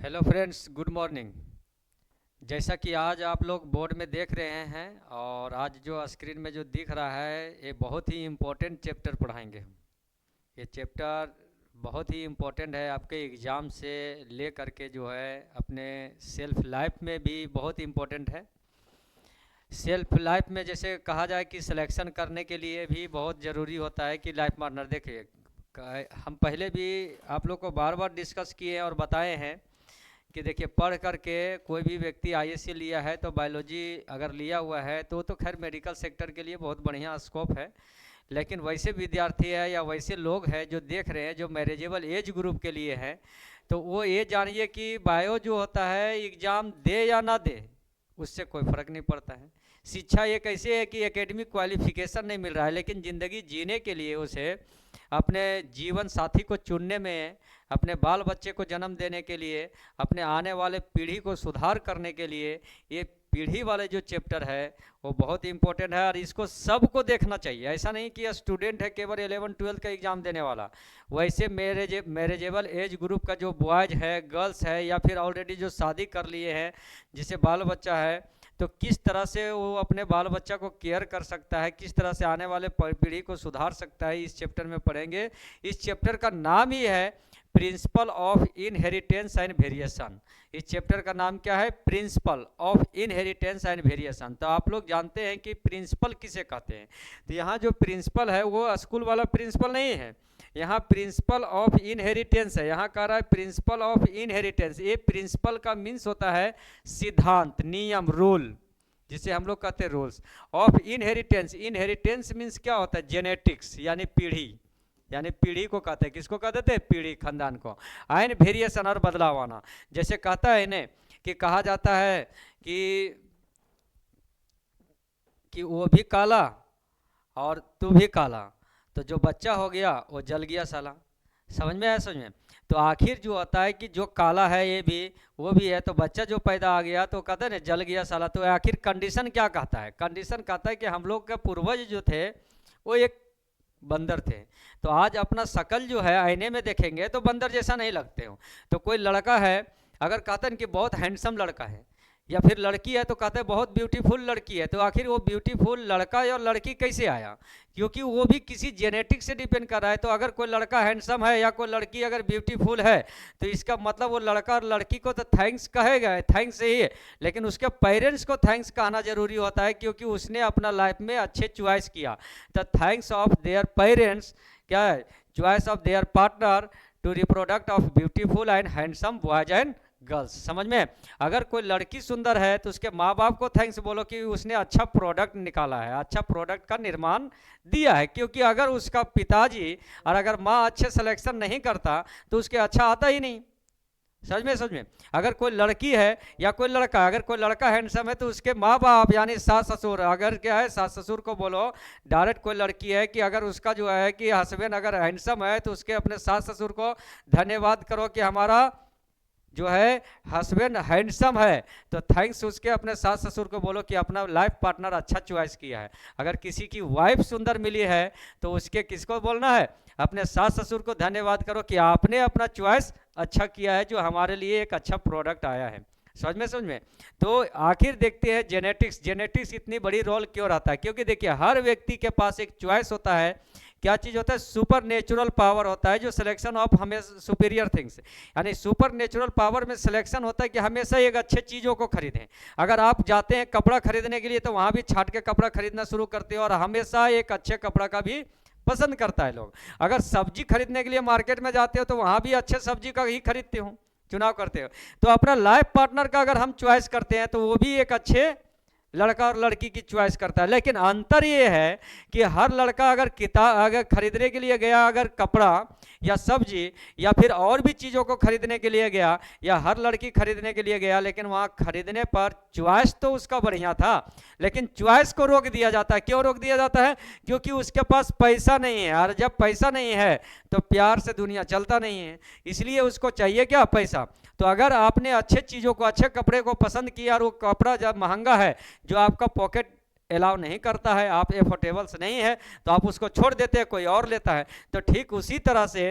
Hello friends, good morning. जैसा कि आज आप लोग बोर्ड में देख रहे हैं और आज जो स्क्रीन में जो दिख रहा है, ये बहुत ही इम्पोर्टेंट चैप्टर पढ़ाएंगे हम। ये चैप्टर बहुत ही इम्पोर्टेंट है, आपके एग्ज़ाम से ले करके जो है अपने सेल्फ लाइफ में भी बहुत इम्पोर्टेंट है। सेल्फ लाइफ में जैसे कहा जाए कि सिलेक्शन करने के लिए भी बहुत ज़रूरी होता है कि लाइफ पार्टनर। देखिए, हम पहले भी आप लोग को बार बार डिस्कस किए हैं और बताए हैं कि देखिए, पढ़ करके कोई भी व्यक्ति आईएससी लिया है तो बायोलॉजी अगर लिया हुआ है तो खैर मेडिकल सेक्टर के लिए बहुत बढ़िया स्कोप है। लेकिन वैसे विद्यार्थी है या वैसे लोग हैं जो देख रहे हैं, जो मैरिजेबल एज ग्रुप के लिए हैं, तो वो ये जानिए कि बायो जो होता है एग्ज़ाम दे या ना दे, उससे कोई फ़र्क नहीं पड़ता है। शिक्षा एक ऐसी है कि एकेडमिक क्वालिफिकेशन नहीं मिल रहा है, लेकिन ज़िंदगी जीने के लिए उसे अपने जीवन साथी को चुनने में, अपने बाल बच्चे को जन्म देने के लिए, अपने आने वाले पीढ़ी को सुधार करने के लिए ये पीढ़ी वाले जो चैप्टर है वो बहुत इंपॉर्टेंट है और इसको सबको देखना चाहिए। ऐसा नहीं कि स्टूडेंट है केवल 11-12 का एग्ज़ाम देने वाला। वैसे मैरिजेबल एज ग्रुप का जो बॉयज़ है, गर्ल्स है, या फिर ऑलरेडी जो शादी कर लिए हैं, जिसे बाल बच्चा है, तो किस तरह से वो अपने बाल बच्चा को केयर कर सकता है, किस तरह से आने वाले पीढ़ी को सुधार सकता है, इस चैप्टर में पढ़ेंगे। इस चैप्टर का नाम ही है principal of inheritance and variation. इस चैप्टर का नाम क्या है? Principal of inheritance and variation. तो आप लोग जानते हैं कि प्रिंसिपल किसे कहते हैं। तो यहाँ जो प्रिंसिपल है वो स्कूल वाला प्रिंसिपल नहीं है, यहाँ प्रिंसिपल ऑफ इनहेरिटेंस है। यहाँ कह रहा है प्रिंसिपल ऑफ इनहेरिटेंस। ये प्रिंसिपल का मीन्स होता है सिद्धांत, नियम, रूल, जिसे हम लोग कहते हैं rules of inheritance. Inheritance means क्या होता है? जेनेटिक्स, यानी पीढ़ी, यानी पीढ़ी को कहते हैं। किसको कह देते हैं? पीढ़ी, खानदान को। एंड वेरिएशन, और बदलाव आना। जैसे कहता है इन्हें कि कहा जाता है कि वो भी काला और तू भी काला, तो जो बच्चा हो गया वो जल गया साला। समझ में आया? समझ में? तो आखिर जो होता है कि जो काला है ये भी, वो भी है, तो बच्चा जो पैदा आ गया तो कहते हैं ना जल गया साला। तो आखिर कंडीशन क्या कहता है? कंडीशन कहता है कि हम लोग के पूर्वज जो थे वो एक बंदर थे। तो आज अपना शकल जो है आईने में देखेंगे तो बंदर जैसा नहीं लगते हो। तो कोई लड़का है, अगर कहते हैं कि बहुत हैंडसम लड़का है, या फिर लड़की है तो कहते हैं बहुत ब्यूटीफुल लड़की है, तो आखिर वो ब्यूटीफुल लड़का और लड़की कैसे आया? क्योंकि वो भी किसी जेनेटिक से डिपेंड कर रहा है। तो अगर कोई लड़का हैंडसम है या कोई लड़की अगर ब्यूटीफुल है, तो इसका मतलब वो लड़का और लड़की को तो थैंक्स कहेगा, थैंक्स ही है, लेकिन उसके पेरेंट्स को थैंक्स कहना जरूरी होता है, क्योंकि उसने अपना लाइफ में अच्छे चॉइस किया। तो थैंक्स ऑफ देयर पेरेंट्स, क्या है? Choice of their partner to reproduct of beautiful and handsome boys and girls. समझ में? अगर कोई लड़की सुंदर है तो उसके माँ बाप को थैंक्स बोलो कि उसने अच्छा प्रोडक्ट निकाला है, अच्छा प्रोडक्ट का निर्माण दिया है। क्योंकि अगर उसका पिताजी और अगर माँ अच्छे सिलेक्शन नहीं करता तो उसके अच्छा आता ही नहीं। समझ में? समझ में? अगर कोई लड़की है या कोई लड़का, अगर कोई लड़का हैंडसम है तो उसके माँ बाप यानी सास ससुर, अगर क्या है सास ससुर को बोलो। डायरेक्ट कोई लड़की है कि अगर उसका जो है कि हस्बैंड अगर हैंडसम है तो उसके अपने सास ससुर को धन्यवाद करो कि हमारा जो है हस्बैंड हैंडसम है। तो थैंक्स उसके अपने सास ससुर को बोलो कि अपना लाइफ पार्टनर अच्छा चॉइस किया है। अगर किसी की वाइफ सुंदर मिली है तो उसके किसको बोलना है? अपने सास ससुर को धन्यवाद करो कि आपने अपना चॉइस अच्छा किया है, जो हमारे लिए एक अच्छा प्रोडक्ट आया है। समझ में? समझ में? तो आखिर देखते हैं जेनेटिक्स। जेनेटिक्स इतनी बड़ी रोल क्यों रहता है? क्योंकि देखिए, हर व्यक्ति के पास एक चॉइस होता है। क्या चीज़ होता है? सुपर नेचुरल पावर होता है, जो सिलेक्शन ऑफ हमेशा सुपीरियर थिंग्स, यानी सुपर नेचुरल पावर में सिलेक्शन होता है कि हमेशा एक अच्छे चीज़ों को खरीदें। अगर आप जाते हैं कपड़ा खरीदने के लिए तो वहाँ भी छाट के कपड़ा खरीदना शुरू करते हो, और हमेशा एक अच्छे कपड़ा का भी पसंद करता है लोग। अगर सब्जी खरीदने के लिए मार्केट में जाते हो तो वहाँ भी अच्छे सब्जी का ही खरीदते हो, चुनाव करते हो। तो अपना लाइफ पार्टनर का अगर हम चॉइस करते हैं तो वो भी एक अच्छे लड़का और लड़की की चॉइस करता है। लेकिन अंतर ये है कि हर लड़का अगर किताब अगर खरीदने के लिए गया, अगर कपड़ा या सब्जी या फिर और भी चीज़ों को खरीदने के लिए गया, या हर लड़की खरीदने के लिए गया, लेकिन वहाँ खरीदने पर चॉइस तो उसका बढ़िया था, लेकिन चॉइस को रोक दिया जाता है। क्यों रोक दिया जाता है? क्योंकि उसके पास पैसा नहीं है, और जब पैसा नहीं है तो प्यार से दुनिया चलता नहीं है, इसलिए उसको चाहिए क्या? पैसा। तो अगर आपने अच्छे चीज़ों को, अच्छे कपड़े को पसंद किया और वो कपड़ा जब महंगा है, जो आपका पॉकेट अलाउ नहीं करता है, आप एफोर्डेबल्स नहीं है तो आप उसको छोड़ देते हैं, कोई और लेता है। तो ठीक उसी तरह से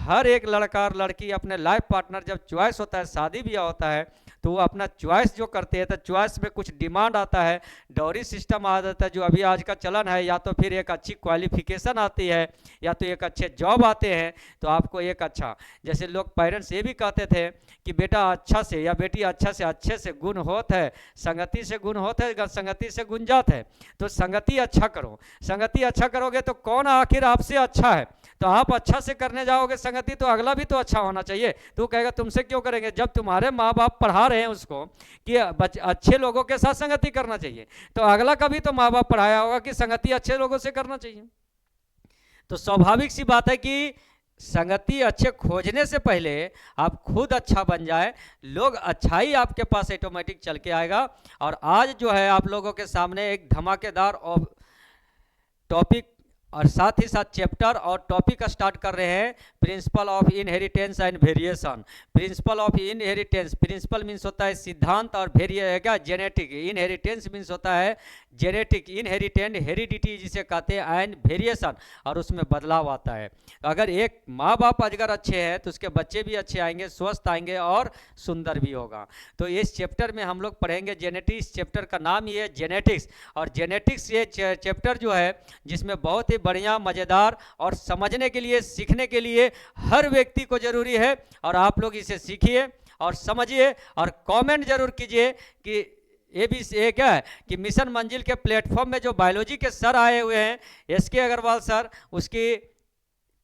हर एक लड़का और लड़की अपने लाइफ पार्टनर जब चॉइस होता है, शादी ब्याह होता है, तो वो अपना चॉइस जो करते हैं तो चॉइस में कुछ डिमांड आता है, डॉरी सिस्टम आ जाता है जो अभी आज का चलन है, या तो फिर एक अच्छी क्वालिफिकेशन आती है, या तो एक अच्छे जॉब आते हैं। तो आपको एक अच्छा, जैसे लोग पेरेंट्स ये भी कहते थे कि बेटा अच्छा से या बेटी अच्छा से अच्छे से गुण होत है, संगति से गुण होत है, संगति से गुण जात है। तो संगति अच्छा करो, संगति अच्छा करोगे तो कौन आखिर आपसे अच्छा है, तो आप अच्छा से करने जाओगे संगति तो अगला भी तो अच्छा होना चाहिए। तो कहेगा तुमसे क्यों करेंगे, जब तुम्हारे माँ बाप पढ़ा रहे हैं उसको कि अच्छे लोगों के साथ संगति करना चाहिए, तो अगला का भी तो माँ बाप पढ़ाया होगा कि संगति अच्छे लोगों से करना चाहिए। तो स्वाभाविक सी बात है कि संगति अच्छे खोजने से पहले आप खुद अच्छा बन जाए, लोग अच्छाई आपके पास ऑटोमेटिक चल के आएगा। और आज जो है आप लोगों के सामने एक धमाकेदार टॉपिक और साथ ही साथ चैप्टर और टॉपिक स्टार्ट कर रहे हैं, principle of inheritance and variation. Principle of inheritance, principle means होता है सिद्धांत, और क्या जेनेटिक, इनहेरिटेंस मीन्स होता है जेनेटिक, इनहेरिटेंट हेरिडिटी जिसे कहते हैं, एंड वेरिएशन, और उसमें बदलाव आता है। अगर एक माँ बाप अगर अच्छे हैं तो उसके बच्चे भी अच्छे आएंगे, स्वस्थ आएंगे और सुंदर भी होगा। तो इस चैप्टर में हम लोग पढ़ेंगे जेनेटिक्स, चैप्टर का नाम ये है जेनेटिक्स। और जेनेटिक्स ये चैप्टर जो है जिसमें बहुत ही बढ़िया, मज़ेदार और समझने के लिए, सीखने के लिए हर व्यक्ति को जरूरी है। और आप लोग इसे सीखिए और समझिए और कमेंट जरूर कीजिए कि ये भी ये क्या है कि मिशन मंजिल के प्लेटफॉर्म में जो बायोलॉजी के सर आए हुए हैं, एसके अग्रवाल सर, उसकी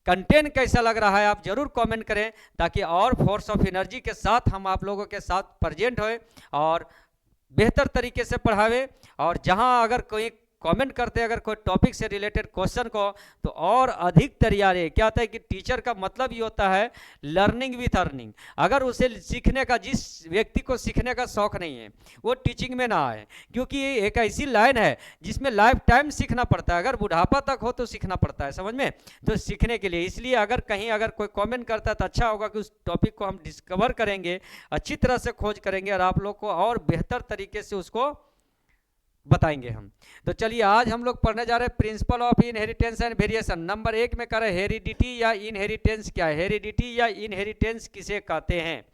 कंटेंट कैसा लग रहा है आप जरूर कमेंट करें, ताकि और फोर्स ऑफ एनर्जी के साथ हम आप लोगों के साथ प्रेजेंट होए और बेहतर तरीके से पढ़ावे। और जहां अगर कोई कमेंट करते हैं अगर कोई टॉपिक से रिलेटेड क्वेश्चन को, तो और अधिक तैयारी क्या होता है कि टीचर का मतलब ये होता है लर्निंग विथ अर्निंग। अगर उसे सीखने का, जिस व्यक्ति को सीखने का शौक नहीं है वो टीचिंग में ना आए, क्योंकि ये एक ऐसी लाइन है जिसमें लाइफ टाइम सीखना पड़ता है, अगर बुढ़ापा तक हो तो सीखना पड़ता है, समझ में। तो सीखने के लिए इसलिए अगर कहीं अगर कोई कमेंट करता है तो अच्छा होगा कि उस टॉपिक को हम डिस्कवर करेंगे, अच्छी तरह से खोज करेंगे और आप लोग को और बेहतर तरीके से उसको बताएंगे हम। तो चलिए आज हम लोग पढ़ने जा रहे हैं principle of inheritance and variation. Number 1 में कर रहे हेरिडिटी या इनहेरिटेंस क्या है, हेरिडिटी या इनहेरिटेंस किसे कहते हैं,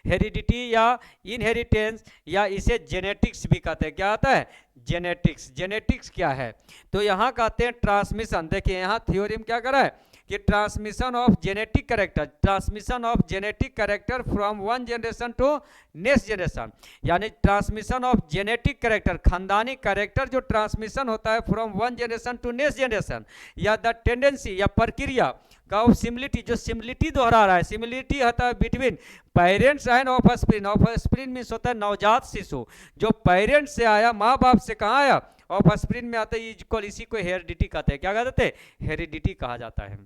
हेरिडिटी या इनहेरिटेंस या इसे जेनेटिक्स भी कहते हैं। क्या आता है जेनेटिक्स, जेनेटिक्स क्या है, तो यहाँ कहते हैं ट्रांसमिशन। देखिए यहाँ थ्योरम क्या कर रहा है कि transmission of genetic character, transmission of genetic character from one generation to next generation, यानी ट्रांसमिशन ऑफ जेनेटिक कैरेक्टर, खानदानी कैरेक्टर जो ट्रांसमिशन होता है from one generation to next generation, या द टेंडेंसी या प्रक्रिया का ऑफ सिमिलिटी, जो सिमिलिटी दोहरा रहा है, सिमिलिटी होता है between parents and offspring. Offspring means होता है नवजात शिशु, जो पेरेंट्स से आया, माँ बाप से कहाँ आया, ऑफस्प्रिंग में आता है, इसी को हेरिडिटी कहते हैं। क्या कहते हैं, हेरिडिटी कहा जाता है।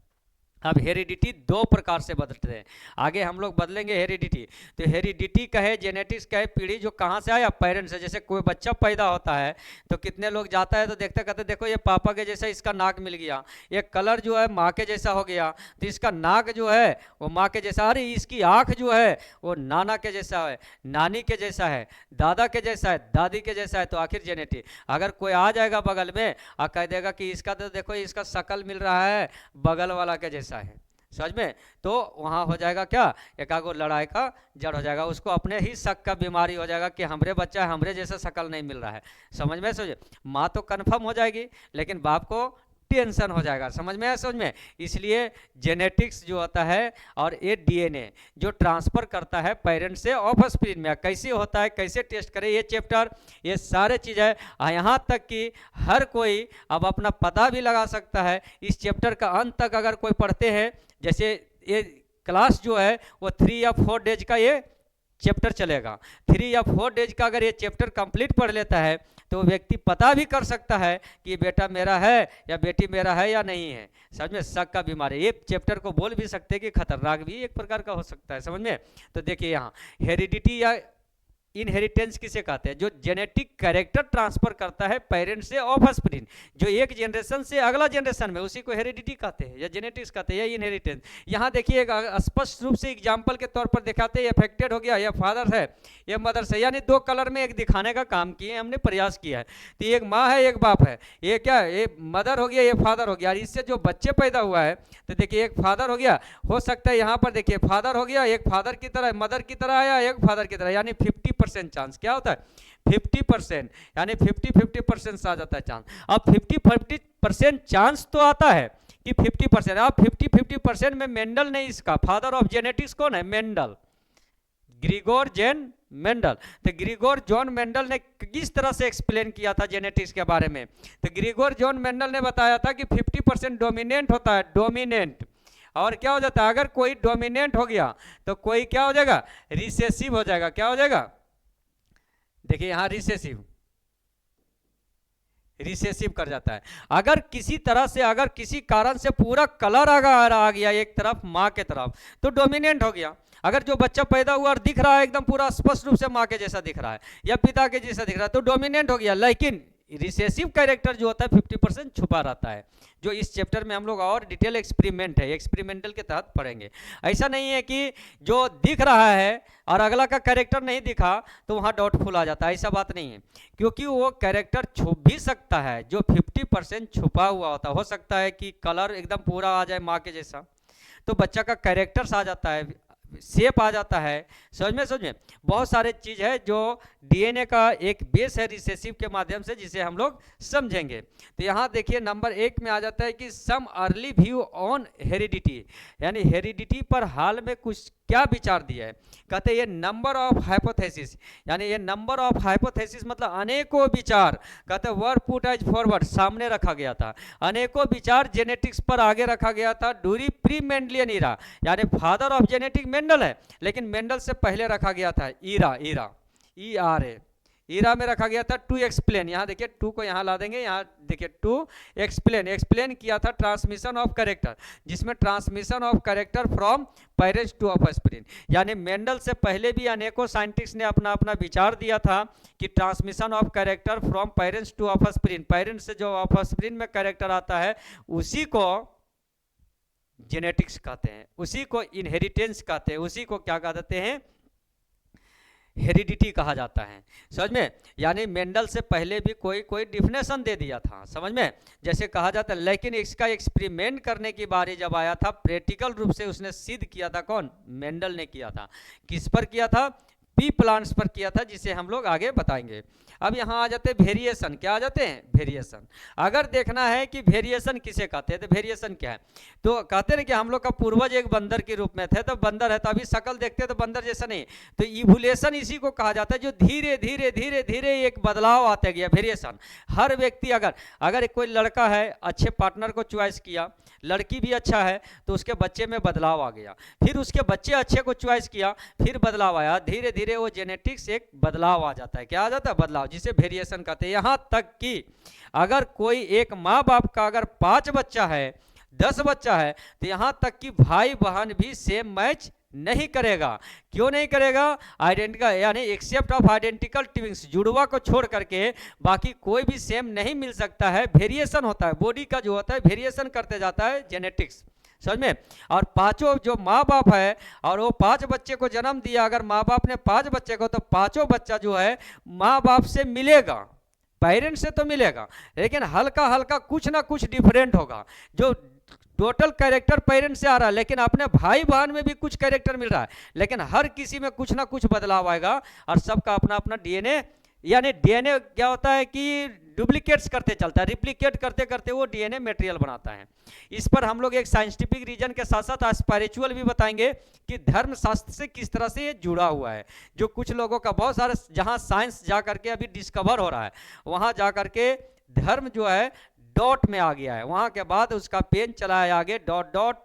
अब हेरिडिटी 2 प्रकार से बदलते हैं, आगे हम लोग बदलेंगे हेरिडिटी। तो हेरिडिटी कहे, जेनेटिक्स कहे, पीढ़ी जो कहाँ से आया, पेरेंट्स से। जैसे कोई बच्चा पैदा होता है तो कितने लोग जाता है तो देखते कहते देखो ये पापा के जैसा इसका नाक मिल गया, ये कलर जो है माँ के जैसा हो गया, तो इसका नाक जो है वो माँ के जैसा, अरे इसकी आँख जो है वो नाना के जैसा है, नानी के जैसा है, दादा के जैसा है, दादी के जैसा है। तो आखिर जेनेटिक, अगर कोई आ जाएगा बगल में और कह देगा कि इसका तो देखो इसका शकल मिल रहा है बगल वाला के जैसा है, समझ में, तो वहाँ हो जाएगा क्या, एकागो लड़ाई का जड़ हो जाएगा, उसको अपने ही शक का बीमारी हो जाएगा कि हमरे बच्चा है, हमरे जैसा शकल नहीं मिल रहा है, समझ में। समझे, माँ तो कन्फर्म हो जाएगी लेकिन बाप को टेंशन हो जाएगा, समझ में है, समझ में। इसलिए जेनेटिक्स जो होता है और ये डीएनए जो ट्रांसफर करता है पेरेंट्स से ऑफस्प्रिंग में, कैसे होता है, कैसे टेस्ट करें, ये चैप्टर, ये सारे चीज़ है। यहाँ तक कि हर कोई अब अपना पता भी लगा सकता है। इस चैप्टर का अंत तक अगर कोई पढ़ते हैं, जैसे ये क्लास जो है वो 3 या 4 डेज का ये चैप्टर चलेगा, 3 या 4 डेज का अगर ये चैप्टर कंप्लीट पढ़ लेता है तो व्यक्ति पता भी कर सकता है कि बेटा मेरा है या बेटी मेरा है या नहीं है, समझ में। शक का बीमारी, एक चैप्टर को बोल भी सकते हैं कि खतरनाक भी एक प्रकार का हो सकता है, समझ में। तो देखिए यहाँ हेरिडिटी या इनहेरिटेंस किसे कहते हैं? जो जेनेटिक कैरेक्टर ट्रांसफर करता है पेरेंट से ऑफस्प्रीन, जो एक जनरेशन से अगला जनरेशन में, उसी को हेरिडिटी कहते हैं या जेनेटिक्स कहते हैं या इनहेरिटेंस। यहाँ देखिए एक स्पष्ट रूप से एग्जाम्पल के तौर पर दिखाते हैं, अफेक्टेड हो गया, या फादर है या मदर से, यानी दो कलर में एक दिखाने का काम किए हमने, प्रयास किया है। तो एक माँ है एक बाप है, ये क्या, ये मदर हो गया ये फादर हो गया, और इससे जो बच्चे पैदा हुआ है तो देखिए एक फादर हो गया, हो सकता है यहाँ पर देखिए फादर हो गया, एक फादर की तरह मदर की तरह आया, एक फादर की तरह, यानी 50% चांस। क्या होता है? 50%, यानी 50-50% आ जाता है चांस। अब 50-50% चांस तो आता है कि 50%, अब 50-50% में मेंडल ने इसका फादर ऑफ जेनेटिक्स कौन है? मेंडल, ग्रिगोर जेन मेंडल। तो ग्रिगोर जॉन मेंडल ने किस तरह से एक्सप्लेन किया था जेनेटिक्स के बारे में? तो ग्रिगोर जॉन मेंडल ने बताया था कि 50% डोमिनेंट होता है, डोमिनेंट, और क्या हो जाता है, अगर कोई डोमिनेंट हो गया तो कोई क्या हो जाएगा? रिसेसिव हो जाएगा। क्या हो जाएगा? देखिए यहाँ रिसेसिव, रिसेसिव कर जाता है। अगर किसी तरह से, अगर किसी कारण से पूरा कलर आ गया एक तरफ माँ के तरफ, तो डोमिनेंट हो गया। अगर जो बच्चा पैदा हुआ और दिख रहा है एकदम पूरा स्पष्ट रूप से माँ के जैसा दिख रहा है या पिता के जैसा दिख रहा है, तो डोमिनेंट हो गया। लेकिन रिसेसिव कैरेक्टर जो होता है 50% छुपा रहता है, जो इस चैप्टर में हम लोग और डिटेल एक्सपेरिमेंट है, एक्सपेरिमेंटल के तहत पढ़ेंगे। ऐसा नहीं है कि जो दिख रहा है और अगला का कैरेक्टर नहीं दिखा तो वहाँ डाउटफुल आ जाता है, ऐसा बात नहीं है, क्योंकि वो कैरेक्टर छुप भी सकता है जो 50% छुपा हुआ होता है। हो सकता है कि कलर एकदम पूरा आ जाए माँ के जैसा, तो बच्चा का कैरेक्टर्स आ जाता है, शेप आ जाता है। समझ में बहुत सारे चीज़ है जो डीएनए का एक बेस है रिसेसिव के माध्यम से, जिसे हम लोग समझेंगे। तो यहाँ देखिए नंबर 1 में आ जाता है कि some early view on heredity, यानी हेरिडिटी पर हाल में कुछ क्या विचार दिया है? कहते हैं ये नंबर ऑफ हाइपोथेसिस, यानी ये नंबर ऑफ हाइपोथेसिस मतलब अनेकों विचार, कहते हैं वर पुट एज फॉरवर्ड, सामने रखा गया था, अनेकों विचार जेनेटिक्स पर आगे रखा गया था ड्यूरिंग प्री मेंडलियन ईरा, यानी फादर ऑफ जेनेटिक मेंडल है, लेकिन मेंडल से पहले रखा गया था ईरा, ईरा में रखा गया था टू एक्सप्लेन। यहाँ देखिए टू को यहाँ ला देंगे, यहाँ देखिए टू एक्सप्लेन किया था ट्रांसमिशन ऑफ कैरेक्टर, जिसमें transmission of character from parents to offspring, यानी मेंडल से पहले भी अनेकों साइंटिस्ट ने अपना अपना विचार दिया था कि transmission of character from parents to offspring, parents से जो ऑफस्प्रीन में कैरेक्टर आता है उसी को जेनेटिक्स कहते हैं, उसी को इनहेरिटेंस कहते हैं, उसी को क्या कह देते हैं? हेरिडिटी कहा जाता है। समझ में? यानी मेंडल से पहले भी कोई डिफिनेशन दे दिया था, समझ में, जैसे कहा जाता है। लेकिन इसका एक्सपेरिमेंट करने की बारी जब आया था, प्रैक्टिकल रूप से उसने सिद्ध किया था, कौन? मेंडल ने किया था। किस पर किया था? पी प्लांट्स पर किया था, जिसे हम लोग आगे बताएंगे। अब यहाँ आ जाते हैं वेरिएशन। क्या आ जाते हैं? वेरिएशन। अगर देखना है कि वेरिएशन किसे कहते हैं, तो वेरिएशन क्या है? तो कहते हैं कि हम लोग का पूर्वज एक बंदर के रूप में थे, तो बंदर है, तो अभी शक्ल देखते हैं तो बंदर जैसा नहीं, तो इवोल्यूशन इसी को कहा जाता है, जो धीरे धीरे धीरे धीरे एक बदलाव आते गया, वेरिएशन। हर व्यक्ति अगर कोई लड़का है, अच्छे पार्टनर को चॉइस किया, लड़की भी अच्छा है, तो उसके बच्चे में बदलाव आ गया, फिर उसके बच्चे अच्छे को चॉइस किया, फिर बदलाव आया, धीरे धीरे वो जेनेटिक्स एक बदलाव आ जाता है। क्या आ जाता है? बदलाव, जिसे वेरिएशन कहते हैं। यहाँ तक कि अगर कोई एक माँ बाप का अगर 5 बच्चा है, 10 बच्चा है, तो यहाँ तक कि भाई बहन भी सेम मैच नहीं करेगा। क्यों नहीं करेगा? आइडेंटिकल, यानी एक्सेप्ट ऑफ आइडेंटिकल ट्विंस, जुड़वा को छोड़ करके बाकी कोई भी सेम नहीं मिल सकता है। वेरिएशन होता है, बॉडी का जो होता है वेरिएशन करते जाता है जेनेटिक्स, समझ में। और पांचों जो माँ बाप है और वो 5 बच्चे को जन्म दिया, अगर माँ बाप ने 5 बच्चे को, तो पांचों बच्चा जो है माँ बाप से मिलेगा, पेरेंट्स से तो मिलेगा, लेकिन हल्का हल्का कुछ ना कुछ डिफरेंट होगा। जो टोटल कैरेक्टर पेरेंट्स से आ रहा है, लेकिन अपने भाई बहन में भी कुछ कैरेक्टर मिल रहा है, लेकिन हर किसी में कुछ ना कुछ बदलाव आएगा, और सबका अपना अपना डीएनए, यानी डीएनए क्या होता है कि डुप्लीकेट्स करते चलता है, रिप्लीकेट करते करते वो डीएनए मटेरियल बनाता है। इस पर हम लोग एक साइंटिफिक रीजन के साथ साथ स्पिरिचुअल भी बताएंगे कि धर्म शास्त्र से किस तरह से ये जुड़ा हुआ है। जो कुछ लोगों का बहुत सारे, जहाँ साइंस जा करके अभी डिस्कवर हो रहा है, वहाँ जा करके धर्म जो है डॉट में आ गया है, वहाँ के बाद उसका पेन चला है आगे dot dot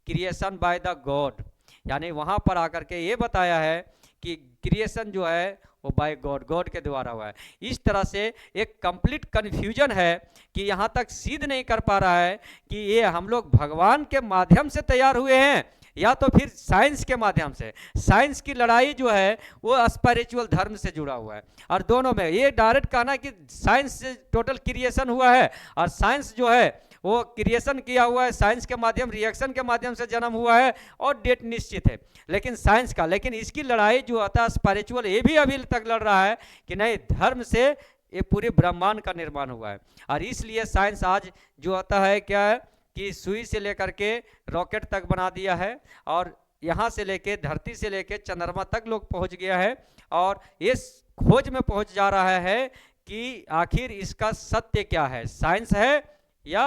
creation by the God, यानी वहाँ पर आकर के ये बताया है कि क्रिएशन जो है वो बाय गॉड के द्वारा हुआ है। इस तरह से एक कंप्लीट कन्फ्यूजन है कि यहाँ तक सिद्ध नहीं कर पा रहा है कि ये हम लोग भगवान के माध्यम से तैयार हुए हैं या तो फिर साइंस के माध्यम से। साइंस की लड़ाई जो है वो स्पिरिचुअल धर्म से जुड़ा हुआ है, और दोनों में ये डायरेक्ट कहना कि साइंस से टोटल क्रिएशन हुआ है, और साइंस जो है वो क्रिएशन किया हुआ है, साइंस के माध्यम रिएक्शन के माध्यम से जन्म हुआ है, और डेट निश्चित है लेकिन साइंस का। लेकिन इसकी लड़ाई जो होता है स्पिरिचुअल, ये भी अभी तक लड़ रहा है कि नहीं, धर्म से ये पूरे ब्रह्मांड का निर्माण हुआ है। और इसलिए साइंस आज जो होता है क्या है कि सुई से लेकर के रॉकेट तक बना दिया है, और यहाँ से लेके धरती से लेके चंद्रमा तक लोग पहुँच गया है, और इस खोज में पहुँच जा रहा है कि आखिर इसका सत्य क्या है, साइंस है या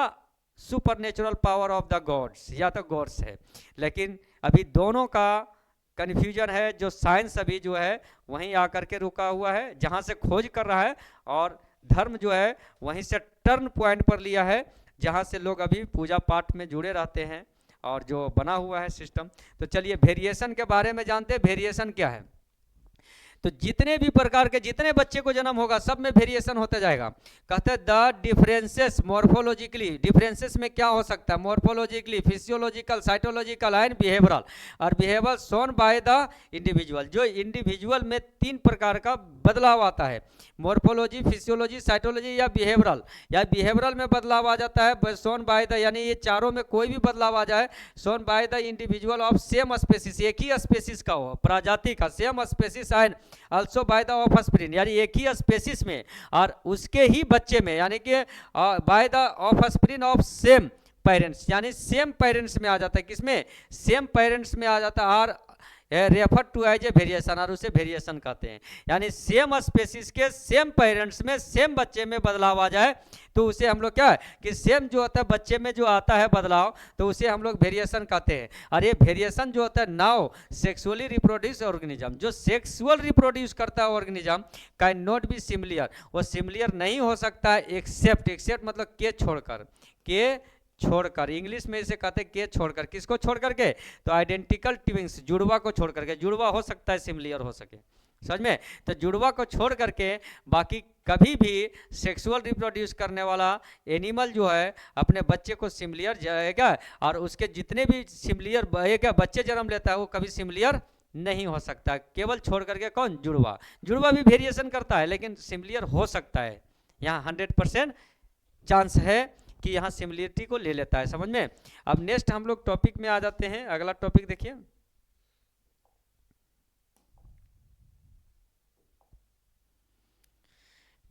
supernatural power of the gods, या तो गॉड्स है। लेकिन अभी दोनों का कन्फ्यूजन है। जो साइंस अभी जो है वहीं आकर के रुका हुआ है, जहां से खोज कर रहा है, और धर्म जो है वहीं से टर्न पॉइंट पर लिया है, जहां से लोग अभी पूजा पाठ में जुड़े रहते हैं, और जो बना हुआ है सिस्टम। तो चलिए वेरिएशन के बारे में जानते हैं, वेरिएशन क्या है। तो जितने भी प्रकार के जितने बच्चे को जन्म होगा सब में वेरिएशन होता जाएगा। कहते हैं द डिफरेंसेस मॉर्फोलॉजिकली, डिफरेंसेस में क्या हो सकता है, morphologically, physiological, cytological and behavioural, और behaviour shown by the individual. जो इंडिविजुअल में 3 प्रकार का बदलाव आता है, मॉर्फोलॉजी, फिजियोलॉजी, साइटोलॉजी या बिहेवियरल में बदलाव आ जाता है, शोन बाय द, यानी ये चारों में कोई भी बदलाव आ जाए, shown by the individual of same species, एक ही स्पेसिस का हो, प्रजाति का, same species and also by the offspring, यानी एक ही स्पेसिस में और उसके ही बच्चे में, यानी कि by the offspring of same parents, यानी सेम पेरेंट्स में आ जाता है। किसमें, सेम पेरेंट्स में आ जाता है, और refer to as a variation, और उसे वेरिएशन कहते हैं। यानी सेम स्पेसिस के सेम पेरेंट्स में सेम बच्चे में बदलाव आ जाए तो उसे हम लोग क्या है कि सेम जो होता है बच्चे में जो आता है बदलाव, तो उसे हम लोग वेरिएशन कहते हैं। और ये वेरिएशन जो होता है नाउ सेक्सुअली रिप्रोड्यूस ऑर्गेनिज्म, जो सेक्सुअल रिप्रोड्यूस करता है organism can not be similar, वो सिमिलियर नहीं हो सकता है एक्सेप्ट मतलब के छोड़कर, इंग्लिश में इसे कहते हैं के छोड़कर। किसको छोड़ करके, तो आइडेंटिकल ट्विंस, जुड़वा को छोड़ करके। जुड़वा हो सकता है सिमिलियर हो सके, समझ में, तो जुड़वा को छोड़ करके बाकी कभी भी सेक्सुअल रिप्रोड्यूस करने वाला एनिमल जो है अपने बच्चे को सिमिलियर जाएगा, और उसके जितने भी सिमिलियर बच्चे जन्म लेता है वो कभी सिमिलियर नहीं हो सकता, केवल छोड़ करके कौन, जुड़वा भी वेरिएशन करता है लेकिन सिमिलियर हो सकता है। यहाँ 100% चांस है कि यहाँ सिमिलरिटी को ले लेता है, समझ में। अब नेक्स्ट हम लोग टॉपिक में आ जाते हैं। अगला टॉपिक देखिए,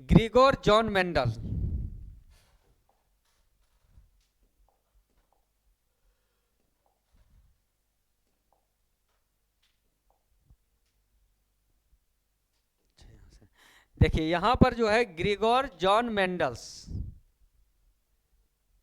ग्रिगोर जॉन मेंडल। देखिए यहाँ पर जो है ग्रिगोर जॉन मेंडल्स,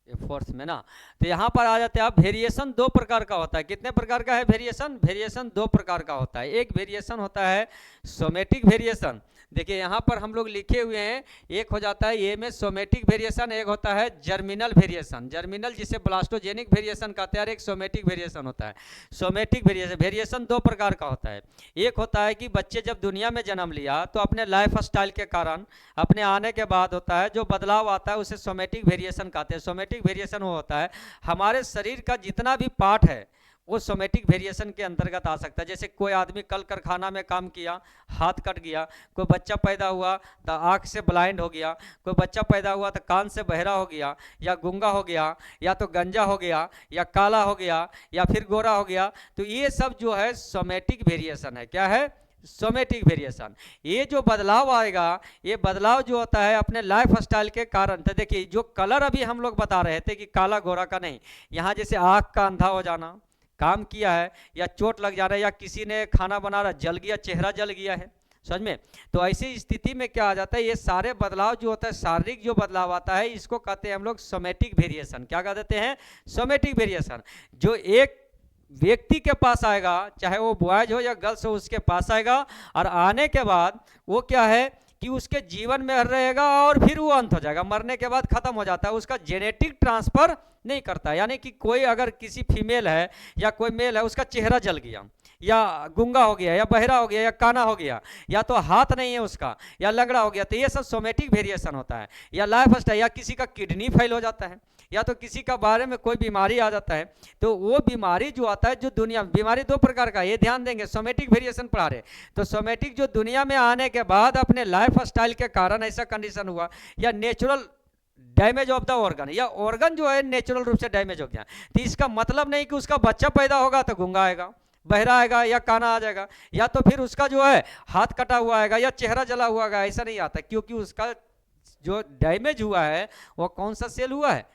फोर्थ में ना, तो यहाँ पर आ जाते हैं आप। वेरिएशन 2 प्रकार का होता है। कितने प्रकार का है वेरिएशन 2 प्रकार का होता है। एक वेरिएशन होता है सोमेटिक वेरिएशन। देखिए यहाँ पर हम लोग लिखे हुए हैं, एक हो जाता है ये में सोमेटिक वेरिएशन, एक होता है जर्मिनल वेरिएशन। जर्मिनल जिसे ब्लास्टोजेनिक वेरिएशन कहते हैं, और एक सोमेटिक वेरिएशन होता है। सोमेटिक वेरिएशन 2 प्रकार का होता है। एक होता है कि बच्चे जब दुनिया में जन्म लिया तो अपने लाइफ स्टाइल के कारण अपने आने के बाद होता है जो बदलाव आता है उसे सोमेटिक वेरिएशन कहते हैं। सोमेटिक वेरिएशन वो होता है हमारे शरीर का जितना भी पार्ट है वो सोमेटिक वेरिएशन के अंतर्गत आ सकता है। जैसे कोई आदमी कल कारखाना में काम किया, हाथ कट गया, कोई बच्चा पैदा हुआ तो आँख से ब्लाइंड हो गया, कोई बच्चा पैदा हुआ तो कान से बहरा हो गया, या गूंगा हो गया, या तो गंजा हो गया, या काला हो गया, या फिर गोरा हो गया। तो ये सब जो है सोमेटिक वेरिएशन है। क्या है, सोमेटिक वेरिएशन। ये जो बदलाव आएगा, ये बदलाव जो होता है अपने लाइफ स्टाइल के कारण। तो देखिए जो कलर अभी हम लोग बता रहे थे कि काला गोरा का नहीं, यहाँ जैसे आँख का अंधा हो जाना, काम किया है, या चोट लग जा रहा है, या किसी ने खाना बना रहा जल गया, चेहरा जल गया है, समझ में। तो ऐसी स्थिति में क्या आ जाता है, ये सारे बदलाव जो होता है शारीरिक जो बदलाव आता है इसको कहते हैं हम लोग सोमेटिक वेरिएशन। क्या कह देते हैं, सोमेटिक वेरिएशन। जो एक व्यक्ति के पास आएगा, चाहे वो बॉयज हो या गर्ल्स हो, उसके पास आएगा, और आने के बाद वो क्या है कि उसके जीवन में रहेगा और फिर वो अंत हो जाएगा, मरने के बाद खत्म हो जाता है, उसका जेनेटिक ट्रांसफर नहीं करता। यानी कि कोई अगर किसी फीमेल है या कोई मेल है, उसका चेहरा जल गया, या गूंगा हो गया, या बहरा हो गया, या काना हो गया, या तो हाथ नहीं है उसका, या लंगड़ा हो गया, तो ये सब सोमेटिक वेरिएशन होता है। या लाइफ स्टाइल, या किसी का किडनी फेल हो जाता है, या तो किसी का बारे में कोई बीमारी आ जाता है, तो वो बीमारी जो आता है, जो दुनिया बीमारी दो प्रकार का, ये ध्यान देंगे, सोमेटिक वेरिएशन पढ़ा रहे। तो सोमेटिक जो दुनिया में आने के बाद अपने लाइफ स्टाइल के कारण ऐसा कंडीशन हुआ, या natural damage of the organ, या ऑर्गन जो है नेचुरल रूप से डैमेज हो गया, तो इसका मतलब नहीं कि उसका बच्चा पैदा होगा तो गूंगा आएगा, बहरा आएगा, या काना आ जाएगा, या तो फिर उसका जो है हाथ कटा हुआ आएगा, या चेहरा जला हुआ आएगा, ऐसा नहीं आता। क्योंकि उसका जो डैमेज हुआ है वो कौन सा सेल हुआ है,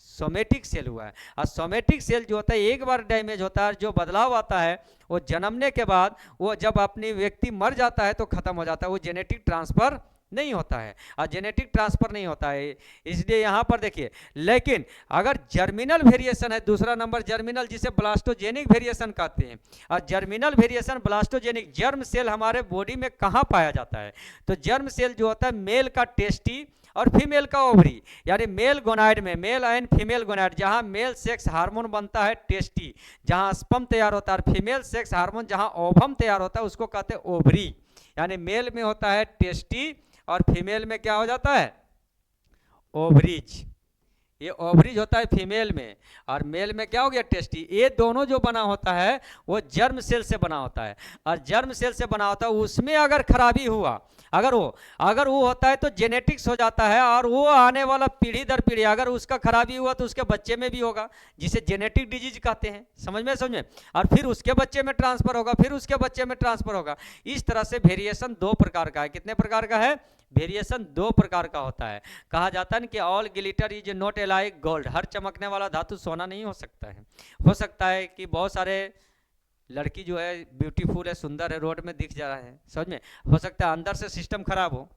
सोमेटिक सेल हुआ है। और सोमेटिक सेल जो होता है एक बार डैमेज होता है, जो बदलाव आता है वो जन्मने के बाद, वो जब अपनी व्यक्ति मर जाता है तो खत्म हो जाता है, वो जेनेटिक ट्रांसफर नहीं होता है, और जेनेटिक ट्रांसफर नहीं होता है। इसलिए यहाँ पर देखिए, लेकिन अगर जर्मिनल वेरिएशन है, दूसरा नंबर जर्मिनल, जिसे ब्लास्टोजेनिक वेरिएशन कहते हैं। और जर्मिनल वेरिएशन ब्लास्टोजेनिक, जर्म सेल हमारे बॉडी में कहाँ पाया जाता है, तो जर्म सेल जो होता है मेल का टेस्टी और फीमेल का ओवरी, यानी मेल गोनाइड में, मेल एंड फीमेल गोनाइड, जहाँ मेल सेक्स हार्मोन बनता है टेस्टी, जहाँ स्पर्म तैयार होता है, फीमेल सेक्स हार्मोन जहाँ ओवम तैयार होता है उसको कहते हैं ओवरी। यानी मेल में होता है टेस्टी और फीमेल में क्या हो जाता है, ओवरीज। ये ओवरीज होता है फीमेल में, और मेल में क्या हो गया, टेस्टी। ये दोनों जो बना होता है वो जर्म सेल से बना होता है, और जर्म सेल से बना होता है, उसमें अगर खराबी हुआ, अगर वो होता है तो जेनेटिक्स हो जाता है, और वो आने वाला पीढ़ी दर पीढ़ी अगर उसका खराबी हुआ तो उसके बच्चे में भी होगा, जिसे जेनेटिक डिजीज कहते हैं। समझ में, और फिर उसके बच्चे में ट्रांसफर होगा, फिर उसके बच्चे में ट्रांसफर होगा। इस तरह से वेरिएशन दो प्रकार का है। कितने प्रकार का है, वेरिएशन दो प्रकार का होता है। कहा जाता है ना कि all glitter is not like gold, हर चमकने वाला धातु सोना नहीं हो सकता है। हो सकता है कि बहुत सारे लड़की जो है ब्यूटीफुल है, सुंदर है, रोड में दिख जा रहा है, समझ में, हो सकता है अंदर से सिस्टम खराब हो,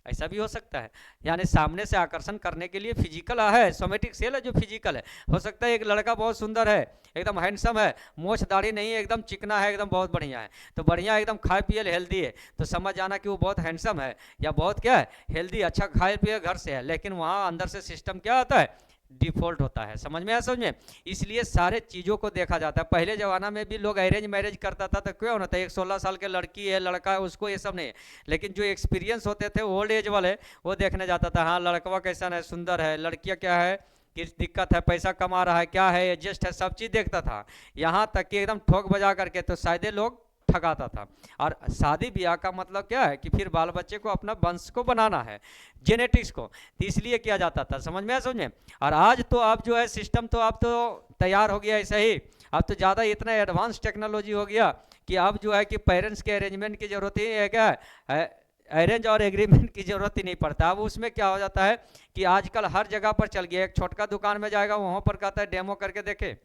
ऐसा भी हो सकता है। यानी सामने से आकर्षण करने के लिए फिजिकल है, सोमेटिक सेल है जो फिजिकल है। हो सकता है एक लड़का बहुत सुंदर है, एकदम हैंडसम है, मोछ दाढ़ी नहीं है, एकदम चिकना है, एकदम बहुत बढ़िया है, तो बढ़िया एकदम खाए पिए हेल्दी है, तो समझ जाना कि वो बहुत हैंडसम है, या बहुत क्या है, हेल्दी, अच्छा खाए पिए घर से है, लेकिन वहाँ अंदर से सिस्टम क्या होता है, डिफॉल्ट होता है। समझ में आया, समझ में। इसलिए सारे चीज़ों को देखा जाता है। पहले ज़माना में भी लोग अरेंज मैरिज करता था, तो क्यों होता है, एक 16 साल के लड़की है, लड़का है, उसको ये सब नहीं है, लेकिन जो एक्सपीरियंस होते थे ओल्ड एज वाले, वो देखने जाता था, हाँ लड़कवा कैसा है, सुंदर है, लड़कियाँ क्या है, किस दिक्कत है, पैसा कमा रहा है, क्या है, एडजस्ट है, सब चीज़ देखता था। यहाँ तक कि एकदम ठोक बजा करके तो शायद लोग ठगाता था। और शादी ब्याह का मतलब क्या है कि फिर बाल बच्चे को अपना वंश को बनाना है, जेनेटिक्स को, तो इसलिए किया जाता था। समझ में, समझे। और आज तो अब जो है सिस्टम तो अब तो तैयार हो गया ऐसा ही, अब तो ज़्यादा इतना एडवांस टेक्नोलॉजी हो गया कि अब जो है कि पेरेंट्स के अरेंजमेंट की ज़रूरत ही है, क्या है, अरेंज और एग्रीमेंट की ज़रूरत ही नहीं पड़ता। अब उसमें क्या हो जाता है कि आजकल हर जगह पर चल गया, एक छोटका दुकान में जाएगा, वहाँ पर कहता है डेमो करके देखे,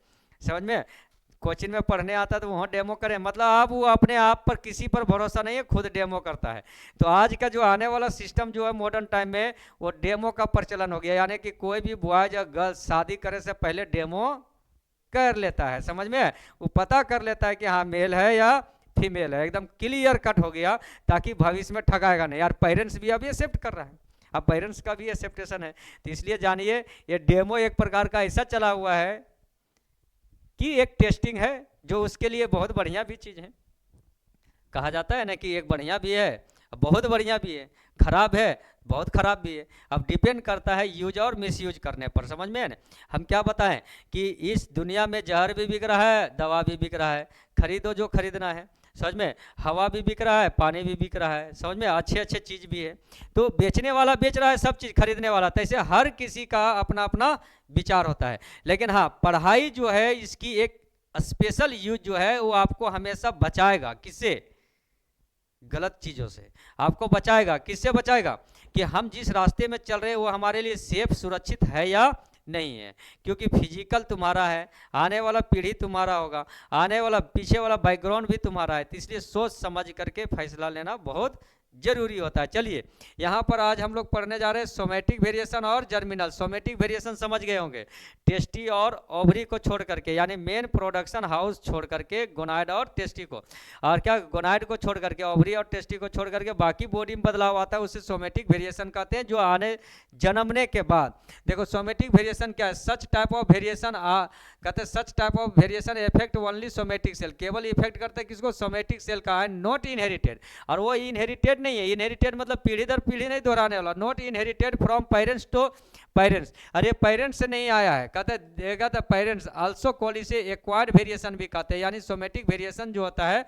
समझ में, कोचिंग में पढ़ने आता है तो वहाँ डेमो करें, मतलब अब वो अपने आप पर किसी पर भरोसा नहीं है, खुद डेमो करता है। तो आज का जो आने वाला सिस्टम जो है मॉडर्न टाइम में, वो डेमो का प्रचलन हो गया। यानी कि कोई भी बॉयज या गर्ल्स शादी करे से पहले डेमो कर लेता है, समझ में, वो पता कर लेता है कि हाँ मेल है या फीमेल है, एकदम क्लियर कट हो गया, ताकि भविष्य में ठगाएगा नहीं। यार पेरेंट्स भी अभी एक्सेप्ट कर रहा है, अब पेरेंट्स का भी एक्सेप्टेशन है। तो इसलिए जानिए, ये डेमो एक प्रकार का ऐसा चला हुआ है कि एक टेस्टिंग है, जो उसके लिए बहुत बढ़िया भी चीज़ है। कहा जाता है ना कि एक बढ़िया भी है, बहुत बढ़िया भी है, खराब है, बहुत खराब भी है। अब डिपेंड करता है यूज और मिसयूज करने पर। समझ में है ना। हम क्या बताएं कि इस दुनिया में जहर भी बिक रहा है, दवा भी बिक रहा है, खरीदो जो खरीदना है, समझ में, हवा भी बिक रहा है, पानी भी बिक रहा है, समझ में, अच्छे अच्छे चीज़ भी है। तो बेचने वाला बेच रहा है सब चीज़, खरीदने वाला, तो ऐसे हर किसी का अपना अपना विचार होता है। लेकिन हाँ, पढ़ाई जो है इसकी एक स्पेशल यूज जो है वो आपको हमेशा बचाएगा, किससे, गलत चीज़ों से आपको बचाएगा। किससे बचाएगा कि हम जिस रास्ते में चल रहे हैं वो हमारे लिए सेफ, सुरक्षित है या नहीं है। क्योंकि फिजिकल तुम्हारा है, आने वाला पीढ़ी तुम्हारा होगा, आने वाला पीछे वाला बैकग्राउंड भी तुम्हारा है, तो इसलिए सोच समझ करके फैसला लेना बहुत जरूरी होता है। चलिए यहाँ पर आज हम लोग पढ़ने जा रहे हैं सोमेटिक वेरिएशन और जर्मिनल। सोमेटिक वेरिएशन समझ गए होंगे, टेस्टी और ओवरी को छोड़ करके, यानी मेन प्रोडक्शन हाउस छोड़ करके गोनाइड और टेस्टी को, और क्या गोनाइड को छोड़ करके, ओवरी और टेस्टी को छोड़ करके बाकी बॉडी में बदलाव आता है, उसे सोमेटिक वेरिएशन कहते हैं, जो आने जन्मने के बाद। देखो सोमेटिक वेरिएशन क्या है, सच टाइप ऑफ वेरिएशन कहते हैं, such type of variation effect only somatic cell, केवल इफेक्ट करता है किसको, सोमेटिक सेल का है, नॉट इनहेरिटेड। और वो इनहेरिटेड नहीं है, इनहेरिटेड मतलब पीढ़ी दर पीढ़ी नहीं दोहराने वाला, not inherited from parents to parents. अरे पेरेंट्स से नहीं आया है, कहते देगा तो पेरेंट्स आल्सो कॉल, इसे एक्वायर्ड वेरिएशन भी कहते हैं, यानी सोमेटिक वेरिएशन जो होता है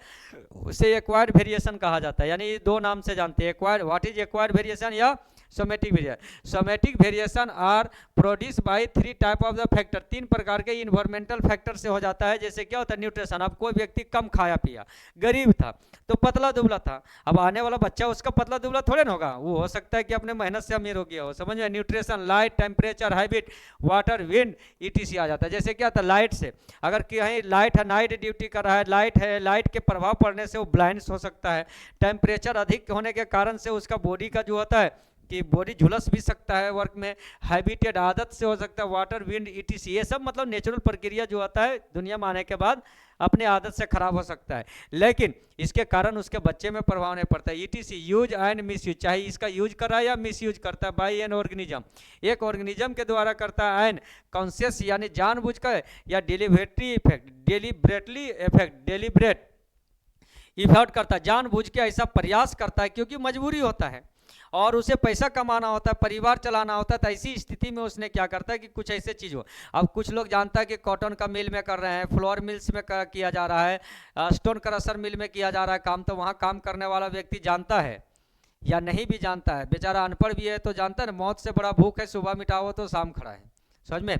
उसे एक्वायर्ड वेरिएशन कहा जाता है। यानी दो नाम से जानते हैं, acquired, what is acquired variation या somatic variation. Somatic variation are produce by 3 type of the factor, 3 प्रकार के इन्वायरमेंटल फैक्टर से हो जाता है। जैसे क्या होता है, न्यूट्रिशन, अब कोई व्यक्ति कम खाया पिया, गरीब था तो पतला दुबला था, अब आने वाला बच्चा उसका पतला दुबला थोड़े ना होगा, वो हो सकता है कि अपने मेहनत से अमीर हो गया हो, समझ में। Nutrition, light, temperature, habit, water, wind, etc आ जाता है। जैसे क्या था, लाइट से, अगर कहीं लाइट है, नाइट ड्यूटी कर रहा है, लाइट है, लाइट के प्रभाव पड़ने से वो ब्लाइंड्स हो सकता है। टेम्परेचर अधिक होने के कारण से उसका बॉडी का जो होता है कि बॉडी झुलस भी सकता है वर्क में। हैबिटेड, आदत से हो सकता है। वाटर, विंड, ईटीसी, ये सब मतलब नेचुरल प्रक्रिया जो होता है दुनिया में आने के बाद अपने आदत से खराब हो सकता है, लेकिन इसके कारण उसके बच्चे में प्रभाव नहीं पड़ता। Etc, use and miss use, चाहे इसका यूज कर रहा है या मिस यूज करता है, बाई एन ऑर्गेनिज्म, एक ऑर्गेनिज्म के द्वारा करता है। एंड कॉन्शियस यानी जानबूझकर या deliberately effect, deliberately effect, deliberate effect करता है, जानबूझ के ऐसा प्रयास करता है क्योंकि मजबूरी होता है और उसे पैसा कमाना होता है, परिवार चलाना होता है। तो ऐसी स्थिति में उसने क्या करता है कि कुछ ऐसे चीज़ हो। अब कुछ लोग जानता है कि कॉटन का मिल में कर रहे हैं, फ्लोर मिल्स में किया जा रहा है, स्टोन क्रशर मिल में किया जा रहा है काम, तो वहाँ काम करने वाला व्यक्ति जानता है या नहीं भी जानता है, बेचारा अनपढ़ भी है तो जानता है ना, मौत से बड़ा भूख है, सुबह मिटाओ तो शाम खड़ा है, समझ में।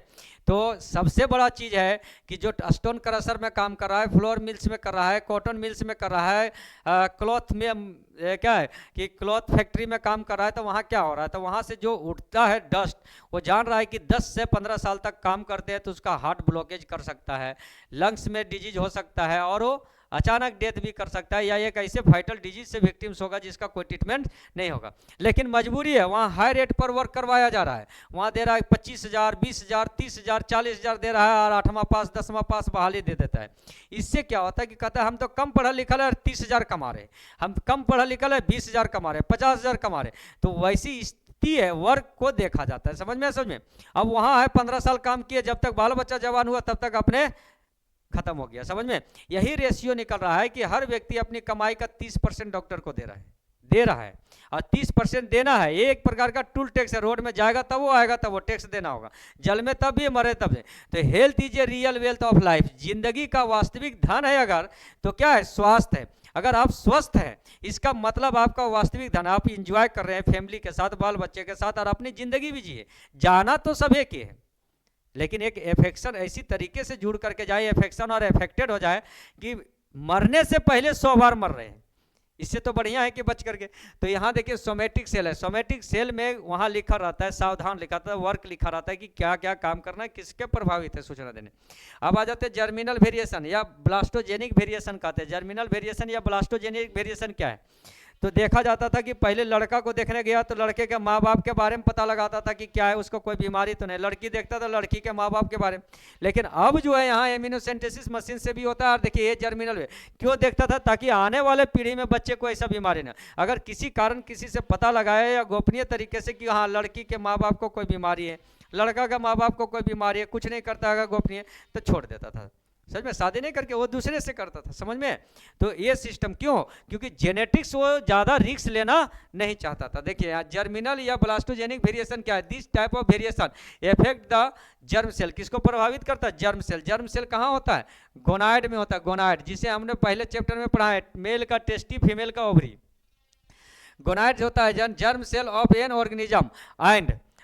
तो सबसे बड़ा चीज़ है कि जो स्टोन क्रशर में काम कर रहा है, फ्लोर मिल्स में कर रहा है, कॉटन मिल्स में कर रहा है, क्लॉथ में क्या है कि क्लॉथ फैक्ट्री में काम कर रहा है, तो वहाँ क्या हो रहा है, तो वहाँ से जो उठता है डस्ट, वो जान रहा है कि 10 से 15 साल तक काम करते हैं तो उसका हार्ट ब्लॉकेज कर सकता है, लंग्स में डिजीज हो सकता है और वो अचानक डेथ भी कर सकता है, या एक ऐसे फाइटल डिजीज से विक्टिम्स होगा जिसका कोई ट्रीटमेंट नहीं होगा। लेकिन मजबूरी है, वहाँ हाई रेट पर वर्क करवाया जा रहा है, वहाँ दे रहा है 25,000, 20,000, 30,000, 40,000 दे रहा है और 8वां पास 10वां पास बहाली दे देता है। इससे क्या होता है कि कहता है हम तो कम पढ़ा लिखा है 30,000 कमा रहे, हम कम पढ़ा लिखा है 20,000 कमा रहे, 50,000 कमा रहे। तो वैसी है, वर्क को देखा जाता है, समझ में, समझ में। अब वहाँ है 15 साल काम किए, जब तक बाल बच्चा जवान हुआ तब तक अपने खत्म हो गया, समझ में। यही रेशियो निकल रहा है कि हर व्यक्ति अपनी कमाई का 30% डॉक्टर को दे रहा है और 30% देना है। ये एक प्रकार का टूल टैक्स है, रोड में जाएगा तब वो आएगा, तब वो टैक्स देना होगा, जल में तब भी, मरे तब है। तो health is a real wealth of life, जिंदगी का वास्तविक धन है अगर, तो क्या है, स्वास्थ्य है। अगर आप स्वस्थ हैं, इसका मतलब आपका वास्तविक धन, आप इंजॉय कर रहे हैं फैमिली के साथ, बाल बच्चे के साथ, और अपनी जिंदगी भी जिए। जाना तो सभी के है, लेकिन एक एफेक्शन ऐसी तरीके से जुड़ करके जाए, एफेक्शन और एफेक्टेड हो जाए कि मरने से पहले 100 बार मर रहे हैं, इससे तो बढ़िया है कि बच करके। तो यहाँ देखिए सोमेटिक सेल है, सोमेटिक सेल में वहाँ लिखा रहता है, सावधान लिखा रहता है, वर्क लिखा रहता है कि क्या क्या काम करना है, किसके प्रभावित है सूचना देने। अब आ जाते हैं जर्मिनल वेरिएशन या ब्लास्टोजेनिक वेरिएशन कहते हैं। जर्मिनल वेरिएशन या ब्लास्टोजेनिक वेरिएशन क्या है, तो देखा जाता था कि पहले लड़का को देखने गया तो लड़के के माँ बाप के बारे में पता लगाता था कि क्या है, उसको कोई बीमारी तो नहीं, लड़की देखता था लड़की के माँ बाप के बारे में। लेकिन अब जो है यहाँ इम्यूनोसेंटेसिस मशीन से भी होता है, और देखिए ये जर्मिनल क्यों देखता था, ताकि आने वाले पीढ़ी में बच्चे को ऐसा बीमारी ना, अगर किसी कारण किसी से पता लगाए या गोपनीय तरीके से कि हाँ लड़की के माँ बाप को कोई बीमारी है, लड़का के माँ बाप को कोई बीमारी है, कुछ नहीं करता अगर गोपनीय, तो छोड़ देता था, समझ में, शादी नहीं करके वो दूसरे से करता था, समझ में। तो ये सिस्टम क्यों, क्योंकि जेनेटिक्स वो ज़्यादा रिस्क लेना नहीं चाहता था। देखिए यहाँ जर्मिनल या ब्लास्टोजेनिक वेरिएशन क्या है, this type of variation effect the germ cell, किसको प्रभावित करता है, जर्म सेल। जर्म सेल कहाँ होता है, गोनाइड में होता है, गोनाइड, जिसे हमने पहले चैप्टर में पढ़ा है, मेल का टेस्टी, फीमेल का ओवरी। गोनाइड होता है germ cell of an organism,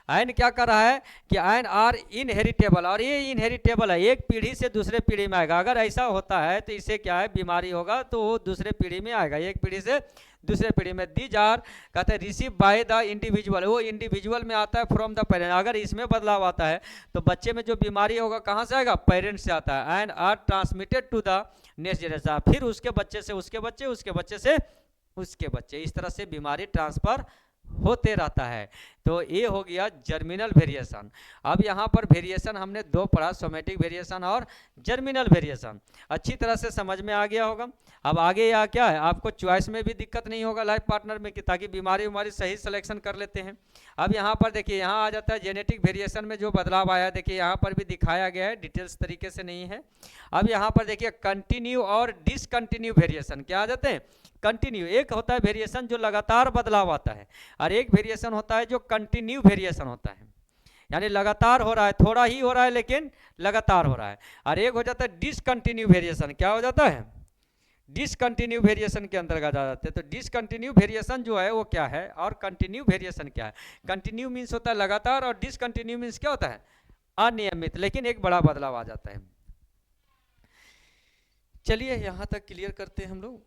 and क्या कर रहा है कि एंड आर इनहेरिटेबल, और ये इनहेरिटेबल है, एक पीढ़ी से दूसरे पीढ़ी में आएगा। अगर ऐसा होता है तो इससे क्या है, बीमारी होगा तो वो दूसरे पीढ़ी में आएगा, एक पीढ़ी से दूसरे पीढ़ी में। दीज आर कहते हैं रिसीव बाय द इंडिविजुअल, वो इंडिविजुअल में आता है फ्रॉम द पेरेंट। अगर इसमें बदलाव आता है तो बच्चे में जो बीमारी होगा कहाँ से आएगा, पेरेंट से आता है। And are transmitted to the next generation, फिर उसके बच्चे से उसके बच्चे, उसके बच्चे से उसके बच्चे, इस तरह से बीमारी ट्रांसफर होते रहता है। तो ये हो गया जर्मिनल वेरिएशन। अब यहाँ पर वेरिएशन हमने दो पढ़ा, सोमेटिक वेरिएशन और जर्मिनल वेरिएशन, अच्छी तरह से समझ में आ गया होगा। अब आगे यहाँ क्या है, आपको चॉइस में भी दिक्कत नहीं होगा लाइफ पार्टनर में, कि ताकि बीमारी सही सिलेक्शन कर लेते हैं। अब यहाँ पर देखिए, यहाँ आ जाता है जेनेटिक वेरिएशन में जो बदलाव आया, देखिए यहाँ पर भी दिखाया गया है, डिटेल्स तरीके से नहीं है। अब यहाँ पर देखिए कंटिन्यू और डिसकंटिन्यू वेरिएशन क्या आ जाते हैं, कंटिन्यू एक होता है वेरिएशन जो लगातार बदलाव आता है, और एक वेरिएशन होता है जो कंटिन्यू वेरिएशन होता है, यानी लगातार हो रहा है, थोड़ा ही हो रहा है लेकिन लगातार हो रहा है। और एक हो जाता है डिसकंटिन्यू वेरिएशन, क्या हो जाता है, डिसकंटिन्यू वेरिएशन के अंतर्गत आ जाते हैं। तो डिसकंटिन्यू वेरिएशन जो है वो क्या है, और कंटिन्यू वेरिएशन क्या है। कंटिन्यू मीन्स होता है लगातार, और डिसकंटिन्यू मीन्स क्या होता है, अनियमित, लेकिन एक बड़ा बदलाव आ जाता है। चलिए यहाँ तक क्लियर करते हैं हम लोग।